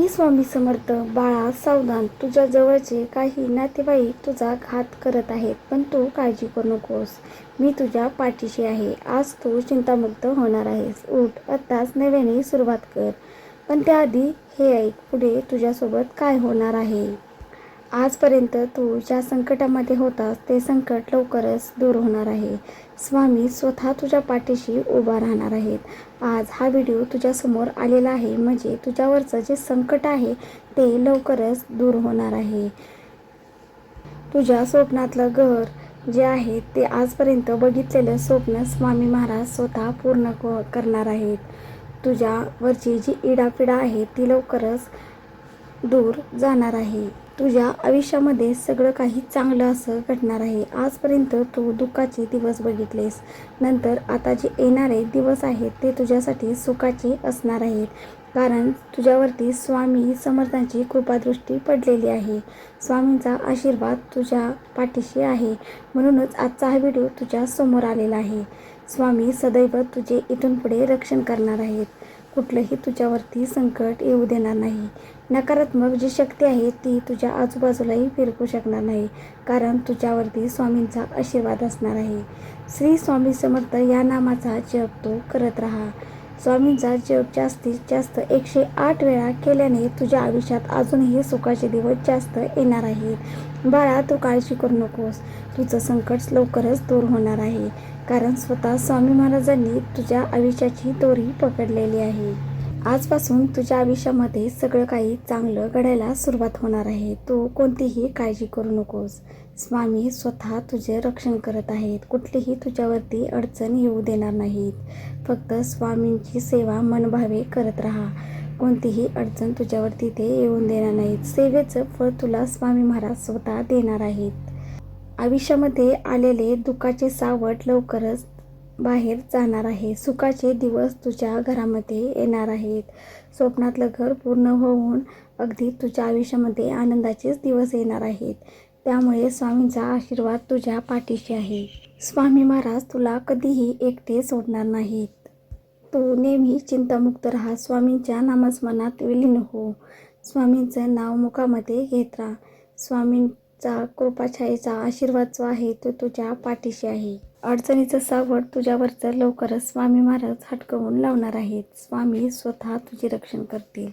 स्वामी समर्थ. बाळा सावधान, तुझ्या जवळचे काही नातेवाईक तुझा घात करत आहेत, पण तू काळजी करू नकोस. मी तुझ्या पाठीशी आहे. आज तू चिंतामुक्त होणार आहेस. उठ, आत्ताच नव्याने सुरुवात कर. पण त्याआधी हे ऐक, पुढे तुझ्यासोबत काय होणार आहे. आजपर्यंत तू ज्या संकटामध्ये होतास ते संकट लवकरच दूर होणार आहे. स्वामी स्वतः तुझ्या पाठीशी उभा राहणार आहेत. आज हा व्हिडिओ तुझ्यासमोर आलेला आहे म्हणजे तुझ्यावरचं जे संकट आहे ते लवकरच दूर होणार आहे. तुझ्या स्वप्नातलं घर जे आहे ते आजपर्यंत बघितलेलं स्वप्न स्वामी महाराज स्वतः पूर्ण करणार आहेत. तुझ्यावरची जी इडापिडा आहे ती लवकरच दूर जाणार आहे. तुझ्या आयुष्यामध्ये सगळं काही चांगलं असं घडणार आहे. आजपर्यंत तू दुःखाचे दिवस बघितलेस, नंतर आता जे येणारे दिवस आहेत ते तुझ्यासाठी सुखाचे असणार आहेत. कारण तुझ्यावरती स्वामी समर्थांची कृपादृष्टी पडलेली आहे. स्वामींचा आशीर्वाद तुझ्या पाठीशी आहे. म्हणूनच आजचा हा व्हिडिओ तुझ्या समोर आलेला आहे. स्वामी सदैव तुझे इथून पुढे रक्षण करणार आहेत. कुठलंही तुझ्यावरती संकट येऊ देणार नाही. नकारात्मक जी शक्ती आहे ती तुझ्या आजूबाजूलाही फिरकू शकणार नाही, कारण तुझ्यावरती स्वामींचा आशीर्वाद असणार आहे. श्री स्वामी समर्थ या नामाचा जप तू करत राहा. स्वामींचा जप जास्तीत जास्त 108 वेळा केल्याने तुझ्या आयुष्यात अजूनही सुखाचे दिवस जास्त येणार आहेत. बाळा, तू काळजी करू नकोस. तुझं संकट लवकरच दूर होणार आहे, कारण स्वतः स्वामी महाराजांनी तुझ्या आयुष्याची दोरी पकडलेली आहे. आजपासून तुझ्या आयुष्यामध्ये सगळं काही चांगलं घडायला सुरुवात होणार आहे. तू कोणतीही काळजी करू नकोस. स्वामी स्वतः तुझे रक्षण करत आहेत. कुठलीही तुझ्यावरती अडचण येऊ देणार नाहीत. फक्त स्वामींची सेवा मनभावे करत राहा. कोणतीही अडचण तुझ्यावरती ते येऊन देणार नाहीत. सेवेचं फळ तुला स्वामी महाराज स्वतः देणार आहेत. आयुष्यामध्ये आलेले दुःखाचे सावट लवकरच बाहेर जाणार आहे. सुखाचे दिवस तुझ्या घरामध्ये येणार आहेत. स्वप्नातलं घर पूर्ण होऊन अगदी तुझ्या आयुष्यामध्ये आनंदाचेच दिवस येणार आहेत. त्यामुळे स्वामींचा आशीर्वाद तुझ्या पाठीशी आहे. स्वामी महाराज तुला कधीही एकटे सोडणार नाहीत. तू नेहमी चिंतामुक्त राहा. स्वामींच्या नामस्मरणात विलीन हो. स्वामींचं नाव मुखामध्ये घेत राहा. स्वामींचा कृपाछायेचा आशीर्वाद जो आहे तो तुझ्या पाठीशी आहे. अडचणीचं सावट तुझ्यावरचं लवकरच स्वामी महाराज हटकवून लावणार आहेत. स्वामी स्वतः तुझे रक्षण करतील.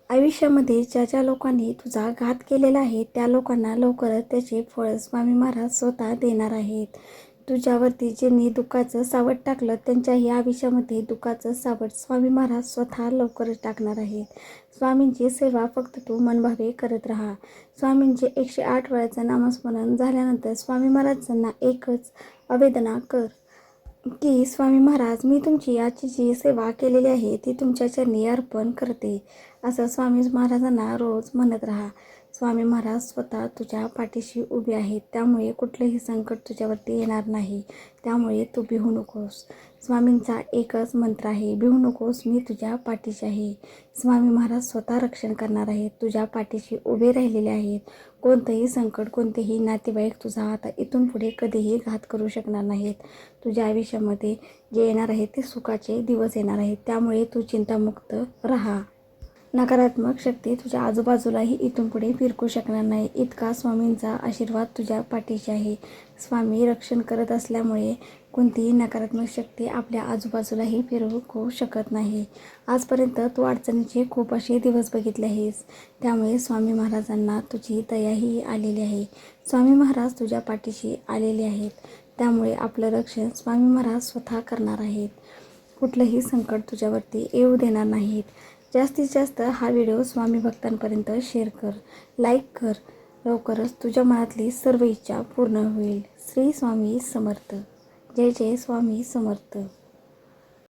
आयुष्यामध्ये ज्या ज्या लोकांनी तुझा घात केलेला आहे त्या लोकांना लवकरच त्याचे फळ स्वामी महाराज स्वतः देणार आहेत. तुझ्यावरती ज्यांनी दुःखाचं सावट टाकलं त्यांच्याही आयुष्यामध्ये दुःखाचं सावट स्वामी महाराज स्वतः लवकरच टाकणार आहेत. स्वामींची सेवा फक्त तू मनभावे करत राहा. स्वामींचे 108 वेळाचं नामस्मरण झाल्यानंतर स्वामी महाराजांना एकच आवेदना कर की स्वामी महाराज, मी तुमची आजची जी सेवा केलेली आहे ती तुमच्या चरणी अर्पण करते, असं स्वामी महाराजांना रोज म्हणत राहा. स्वामी महाराज स्वतः तुझ्या पाठीशी उभे आहेत. त्यामुळे कुठलंही संकट तुझ्यावरती येणार नाही. त्यामुळे तू भिवू नकोस. स्वामींचा एकच मंत्र आहे, भिवू नकोस, मी तुझ्या पाठीशी आहे. स्वामी महाराज स्वतः रक्षण करणार आहेत. तुझ्या पाठीशी उभे राहिलेले आहेत. कोणतंही संकट, कोणतेही नातेवाईक तुझा आता इथून पुढे कधीही घात करू शकणार नाहीत. तुझ्या आयुष्यामध्ये जे येणार आहे ते सुखाचे दिवस येणार आहेत. त्यामुळे तू चिंतामुक्त राहा. नकारात्मक शक्ती तुझ्या आजूबाजूलाही इथून पुढे फिरकू शकणार नाही. इतका स्वामींचा आशीर्वाद तुझ्या पाठीशी आहे. स्वामी रक्षण करत असल्यामुळे कोणतीही नकारात्मक शक्ती आपल्या आजूबाजूलाही फिरकू शकत नाही. आजपर्यंत तू अडचणीचे खूप असे दिवस बघितले आहेस. त्यामुळे स्वामी महाराजांना तुझी दयाही आलेली आहे. स्वामी महाराज तुझ्या पाठीशी आलेले आहेत. त्यामुळे आपलं रक्षण स्वामी महाराज स्वतः करणार आहेत. कुठलंही संकट तुझ्यावरती येऊ देणार नाहीत. जास्तीत जास्त हा व्हिडिओ स्वामी भक्तांपर्यंत शेअर कर, लाईक कर. लवकरच तुझ्या मनातली सर्व इच्छा पूर्ण होईल. श्री स्वामी समर्थ. जय जय स्वामी समर्थ.